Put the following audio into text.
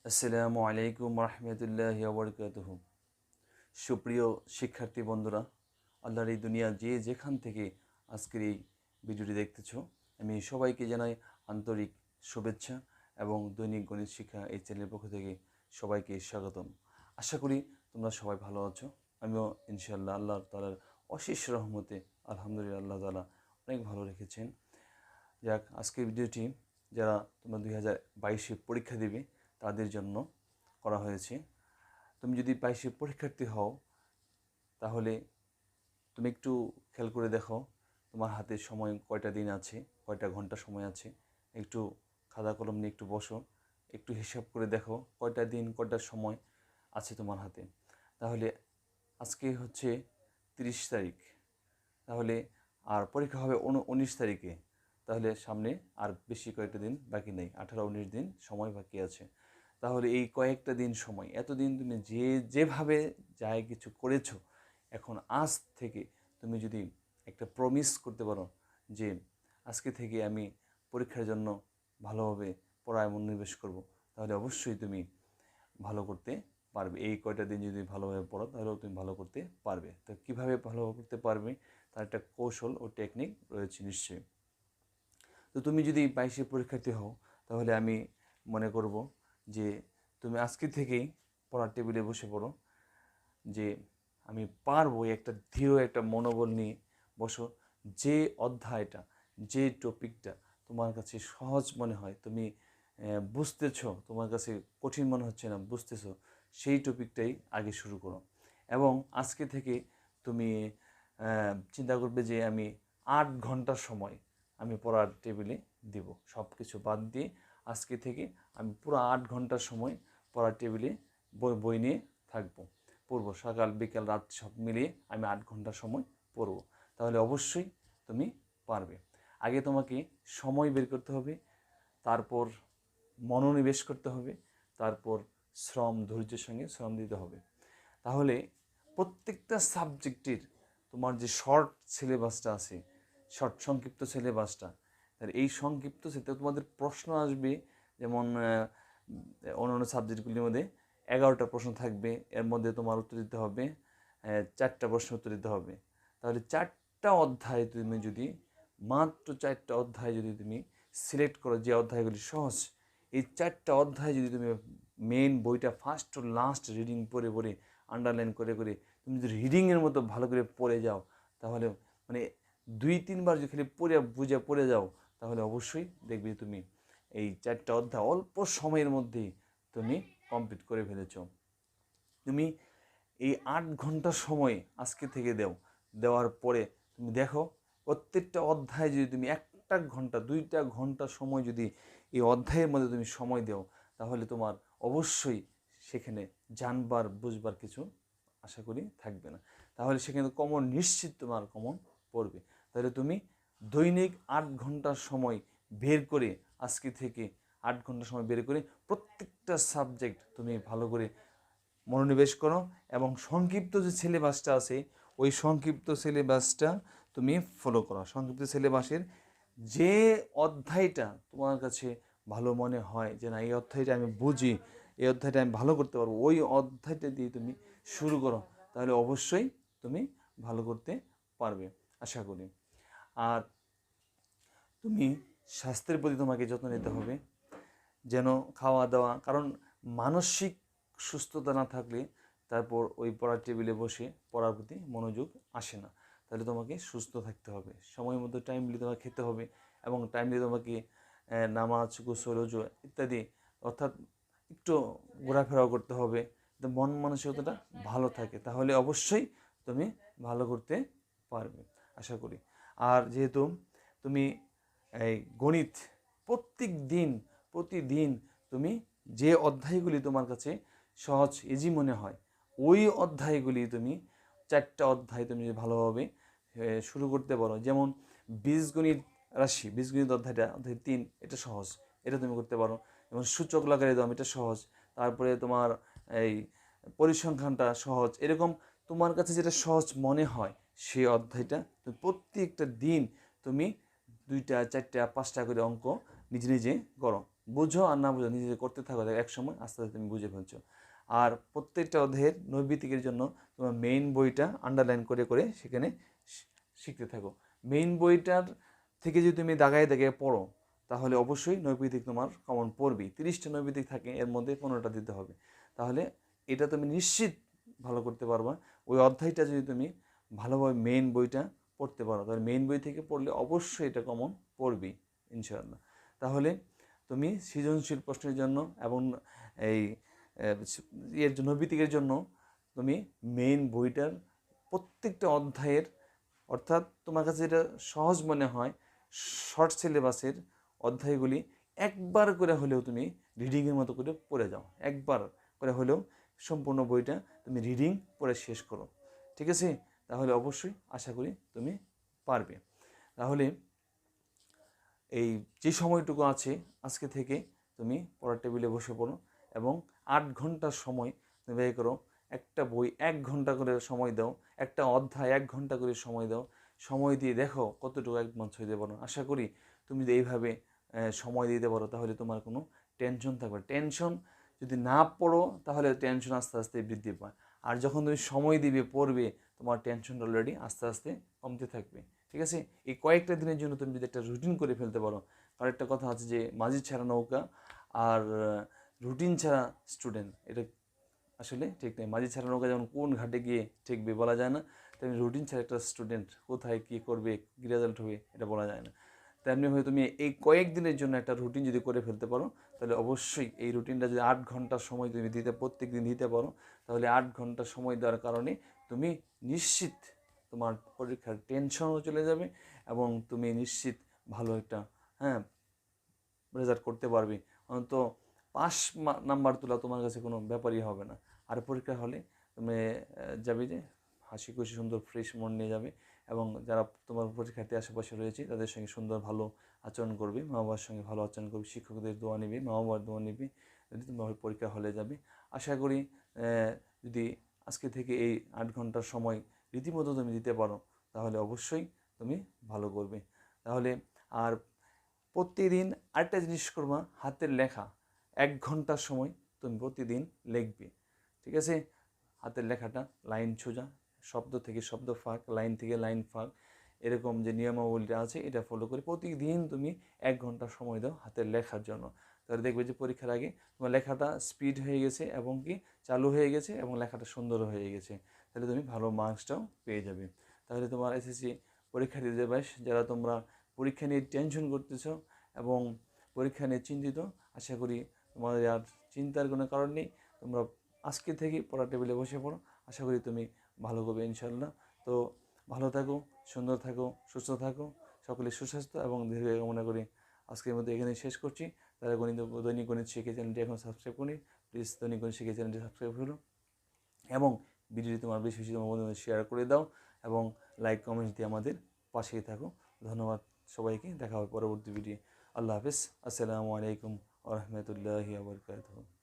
আসসালামু আলাইকুম রহমতুল্লাহি ওয়া বারাকাতুহু। সুপ্রিয় শিক্ষার্থী বন্ধুরা, আল্লাহর এই দুনিয়া যে যেখান থেকে আজকের এই ভিডিওটি দেখতেছো, আমি সবাইকে জানাই আন্তরিক শুভেচ্ছা এবং দৈনিক গণিত শিক্ষা এই চ্যানেলের পক্ষ থেকে সবাইকে স্বাগতম। আশা করি তোমরা সবাই ভালো আছো। আমিও ইনশাআল্লাহ আল্লাহ তাআলার অশেষ রহমতে আলহামদুলিল্লাহ আল্লাহ তাআলা অনেক ভালো রেখেছেন। যাক, আজকের ভিডিওটি যারা তোমরা 2022-এ পরীক্ষা দেবে তাদের জন্য করা হয়েছে। তুমি যদি 22-এ পরীক্ষার্থী হও তাহলে তুমি একটু খেয়াল করে দেখো তোমার হাতে সময় কয়টা দিন আছে, কয়টা ঘন্টা সময় আছে। একটু খাতা কলম নিয়ে একটু বসো, একটু হিসাব করে দেখো কয়টা দিন কয়টা সময় আছে তোমার হাতে। তাহলে আজকে হচ্ছে 30 তারিখ, তাহলে আর পরীক্ষা হবে 19 তারিখে। তাহলে সামনে আর বেশি কয়েকটা দিন বাকি নেই, 18-19 দিন সময় বাকি আছে। তাহলে এই কয়েকটা দিন সময়, এতদিন তুমি যেভাবে যাই কিছু করেছো, এখন আজ থেকে তুমি যদি একটা প্রমিস করতে পারো যে আজকে থেকে আমি পরীক্ষার জন্য ভালোভাবে পড়ায় মনোনিবেশ করব, তাহলে অবশ্যই তুমি ভালো করতে পারবে। এই কয়টা দিন যদি ভালোভাবে পড়ো তাহলেও তুমি ভালো করতে পারবে। তো কীভাবে ভালো করতে পারবে তার একটা কৌশল ও টেকনিক রয়েছে নিশ্চয়ই। তো তুমি যদি 22-এ পরীক্ষার্থী হও তাহলে আমি মনে করব যে তুমি আজকে থেকেই পড়ার টেবিলে বসে পড়ো যে আমি পারবো, একটা দৃঢ় একটা মনোবল নিয়ে বসো। যে অধ্যায়টা, যে টপিকটা তোমার কাছে সহজ মনে হয়, তুমি বুঝতেছো, তোমার কাছে কঠিন মনে হচ্ছে না, বুঝতেছো, সেই টপিকটাই আগে শুরু করো। এবং আজকে থেকে তুমি চিন্তা করবে যে আমি 8 ঘন্টার সময় আমি পড়ার টেবিলে দিব। সব কিছু বাদ দিয়ে আজকে থেকে আমি পুরো 8 ঘন্টার সময় পড়ার টেবিলে বই নিয়ে থাকবো, পড়বো। সকাল বিকাল রাত সব মিলিয়ে আমি 8 ঘন্টার সময় পড়বো। তাহলে অবশ্যই তুমি পারবে। আগে তোমাকে সময় বের করতে হবে, তারপর মনোনিবেশ করতে হবে, তারপর ধৈর্যের সঙ্গে শ্রম দিতে হবে। তাহলে প্রত্যেকটা সাবজেক্টের তোমার যে শর্ট সিলেবাসটা আছে, সংক্ষিপ্ত সিলেবাসটা, তাহলে এই সংক্ষিপ্ত তোমাদের প্রশ্ন আসবে। যেমন অন্যান্য সাবজেক্টগুলির মধ্যে 11টা প্রশ্ন থাকবে, এর মধ্যে তোমার উত্তর দিতে হবে 4টা প্রশ্ন উত্তর দিতে হবে। তাহলে 4টা অধ্যায় তুমি যদি, মাত্র 4টা অধ্যায় যদি তুমি সিলেক্ট করো, যে অধ্যায়গুলি সহজ, এই 4টা অধ্যায় যদি তুমি মেন বইটা ফার্স্ট টু লাস্ট রিডিং পড়ে পড়ে, আন্ডারলাইন করে করে তুমি যদি রিডিংয়ের মতো ভালো করে পড়ে যাও, তাহলে মানে 2-3 বার যদি খালি বুঝে পড়ে যাও, তাহলে অবশ্যই দেখবে তুমি এই 4টা অধ্যায় অল্প সময়ের মধ্যেই তুমি কমপ্লিট করে ফেলেছ। তুমি এই 8 ঘন্টা সময় আজকে থেকে দেওয়ার পরে তুমি দেখো প্রত্যেকটা অধ্যায় যদি তুমি 1টা ঘন্টা 2টা ঘন্টা সময় যদি এই অধ্যায়ের মধ্যে তুমি সময় দাও, তাহলে তোমার অবশ্যই সেখানে জানবার বুঝবার কিছু আশা করি থাকবে না। তাহলে সেখানে কমন নিশ্চিত তোমার কমন পড়বে। তাহলে তুমি দৈনিক 8 ঘন্টার সময় বের করে, আজকে থেকে 8 ঘন্টা সময় বের করে প্রত্যেকটা সাবজেক্ট তুমি ভালো করে মনোনিবেশ করো। এবং সংক্ষিপ্ত যে সিলেবাসটা আছে, ওই সংক্ষিপ্ত সিলেবাসটা তুমি ফলো করো। সংক্ষিপ্ত সিলেবাসের যে অধ্যায়টা তোমার কাছে ভালো মনে হয় যে না, এই অধ্যায়টা আমি বুঝি, এই অধ্যায়টা আমি ভালো করতে পারবো, ওই অধ্যায়টা দিয়ে তুমি শুরু করো। তাহলে অবশ্যই তুমি ভালো করতে পারবে আশা করি। আর তুমি স্বাস্থ্যের প্রতি তোমাকে যত্ন নিতে হবে, যেন খাওয়া দাওয়া, কারণ মানসিক সুস্থতা না থাকলে তারপর ওই পড়ার টেবিলে বসে পড়ার প্রতি মনোযোগ আসে না। তাহলে তোমাকে সুস্থ থাকতে হবে, সময় মতো টাইমলি তোমাকে খেতে হবে, এবং টাইমলি তোমাকে নামাজ, গোসল, ওযু ইত্যাদি, অর্থাৎ একটু ঘোরাফেরাও করতে হবে, মন মানসিকতাটা ভালো থাকে। তাহলে অবশ্যই তুমি ভালো করতে পারবে আশা করি। আর যেহেতু তুমি এই গণিত প্রতিদিন তুমি যে অধ্যায়গুলি তোমার কাছে সহজ ইজি মনে হয়, ওই অধ্যায়গুলি তুমি 4টা অধ্যায় তুমি ভালোভাবে শুরু করতে পারো। যেমন বীজগণিত রাশি, বীজগণিত অধ্যায় 3, এটা সহজ, এটা তুমি করতে পারো। যেমন সূচক লাগাই দাম, এটা সহজ। তারপরে তোমার এই পরিসংখ্যানটা সহজ। এরকম তোমার কাছে যেটা সহজ মনে হয় সেই অধ্যায়টা তুমি প্রত্যেকটা দিন তুমি 2টা 4টা 5টা করে অঙ্ক নিজে নিজে করো। বুঝো আর না বুঝো নিজে করতে থাকো, এক সময় আস্তে আস্তে তুমি বুঝে ফেলছো। আর প্রত্যেকটা অধ্যায়ের নৈবিত্তিকের জন্য তোমার মেইন বইটা আন্ডারলাইন করে করে সেখানে শিখতে থাকো। মেইন বইটার থেকে যদি তুমি দাগায় দাগায় পড়ো তাহলে অবশ্যই নৈবিত্তিক তোমার কমন পড়বি। 30টা নৈবিত্তিক থাকে, এর মধ্যে 15টা দিতে হবে। তাহলে এটা তুমি নিশ্চিত ভালো করতে পারবা। ওই অধ্যায়টা যদি তুমি ভালোভাবে মেইন বইটা পড়তে পারো, তাহলে মেইন বই থেকে পড়লে অবশ্যই এটা কমন পড়বি ইনশাআল্লাহ। তাহলে তুমি সৃজনশীল প্রশ্নের জন্য এবং এই এর জন্য নৈবিত্তিকের জন্য তুমি মেইন বইটার প্রত্যেকটা অধ্যায়ের, অর্থাৎ তোমার কাছে যেটা সহজ মনে হয় শর্ট সিলেবাসের অধ্যায়গুলি একবার করে হলেও তুমি রিডিংয়ের মতো করে পড়ে যাও। একবার করে হলেও সম্পূর্ণ বইটা তুমি রিডিং পড়ে শেষ করো, ঠিক আছে? তাহলে অবশ্যই আশা করি তুমি পারবে। তাহলে এই যে সময়টুকু আছে আজকে থেকে তুমি পড়ার টেবিলে বসে পড়ো এবং 8 ঘন্টার সময় তুমি ব্যয় করো। একটা বই 1 ঘন্টা করে সময় দাও, একটা অধ্যায় 1 ঘন্টা করে সময় দাও। সময় দিয়ে দেখো কতটুকু অ্যাডভান্স হয়ে যাবে। আশা করি তুমি যদি এইভাবে সময় দিতে পারো তাহলে তোমার কোনো টেনশন থাকবে। টেনশন যদি না পড়ো তাহলে টেনশন আস্তে আস্তে বৃদ্ধি পায়, আর যখন তুমি সময় দিবে পড়বে তোমার টেনশনটা অলরেডি আস্তে আস্তে কমতে থাকবে, ঠিক আছে? এই কয়েকটা দিনের জন্য তুমি যদি একটা রুটিন করে ফেলতে পারো। আর একটা কথা আছে যে মাঝি ছাড়া নৌকা আর রুটিন ছাড়া স্টুডেন্ট, এটা আসলে ঠিক নেই। মাঝি ছাড়া নৌকা যেমন কোন ঘাটে গিয়ে ঠেকবে বলা যায় না, তেমনি রুটিন ছাড়া একটা স্টুডেন্ট কোথায় কী করবে, কী রেজাল্ট হবে এটা বলা যায় না। তেমনিভাবে তুমি এই কয়েকদিনের জন্য একটা রুটিন যদি করে ফেলতে পারো তাহলে অবশ্যই এই রুটিনটা যদি 8 ঘন্টার সময় তুমি প্রত্যেক দিন দিতে পারো তাহলে 8 ঘন্টা সময় দেওয়ার কারণে তুমি নিশ্চিত তোমার পরীক্ষার টেনশনও চলে যাবে এবং তুমি নিশ্চিত ভালো একটা রেজাল্ট করতে পারবে। অন্তত পাস নাম্বার তোলা তোমার কাছে কোনো ব্যাপারই হবে না। আর পরীক্ষা হলে তুমি যাবে যে হাসি খুশি সুন্দর ফ্রেশ মন নিয়ে যাবে এবং যারা তোমার পরীক্ষার্থী আশেপাশে রয়েছে তাদের সঙ্গে সুন্দর ভালো আচরণ করবে, মা বাবার সঙ্গে ভালো আচরণ করবে, শিক্ষকদের দোয়া নেবে, মা বাবার দোয়া নেবে, যদি তোমার পরীক্ষা হলে যাবে। আশা করি যদি আজকে থেকে এই 8 ঘন্টার সময় রীতিমতো তুমি দিতে পারো তাহলে অবশ্যই তুমি ভালো করবে। তাহলে আর প্রতিদিন আরেকটা জিনিস করবা, হাতের লেখা 1 ঘন্টার সময় তুমি প্রতিদিন লিখবে, ঠিক আছে? হাতের লেখাটা লাইন সোজা, শব্দ থেকে শব্দ ফাঁক, লাইন থেকে লাইন ফাঁক, এরকম যে নিয়মাবলীটা আছে এটা ফলো করে প্রতিদিন তুমি 1 ঘন্টা সময় দাও হাতের লেখার জন্য। তাহলে দেখবে যে পরীক্ষার আগে তোমার লেখাটা স্পিড হয়ে গেছে এবং কি চালু হয়ে গেছে এবং লেখাটা সুন্দর হয়ে গেছে। তাহলে তুমি ভালো মার্কসটাও পেয়ে যাবে। তাহলে তোমার এসএসসি পরীক্ষা দিতে যারা তোমরা পরীক্ষা নিয়ে টেনশন করতেছো এবং পরীক্ষা নিয়ে চিন্তিত, আশা করি তোমাদের আর চিন্তার কোনো কারণ নেই। তোমরা আজকে থেকে পড়ার টেবিলে বসে পড়ো, আশা করি তুমি ভালো করবে ইনশাআল্লাহ। তো ভালো থাকো, সুন্দর থাকো, সুস্থ থাকো, সকলে সুস্বাস্থ্য এবং দীর্ঘায়ু কামনা করি। আজকের মধ্যে এখানে শেষ করছি। তারা দৈনিক গণিত শিখে চ্যানেলটি এখন সাবস্ক্রাইব করি, প্লিজ দৈনিক গণিত শিখে চ্যানেলটি সাবস্ক্রাইব করো এবং ভিডিওটি তোমার বেশি বেশি তোমার বন্ধুদের শেয়ার করে দাও এবং লাইক কমেন্টস দিয়ে আমাদের পাশেই থাকো। ধন্যবাদ সবাইকে, দেখা হবে পরবর্তী ভিডিও। আল্লাহ হাফিজ, আসসালামু আলাইকুম ওয়া রাহমাতুল্লাহি ওয়া বারাকাতুহু।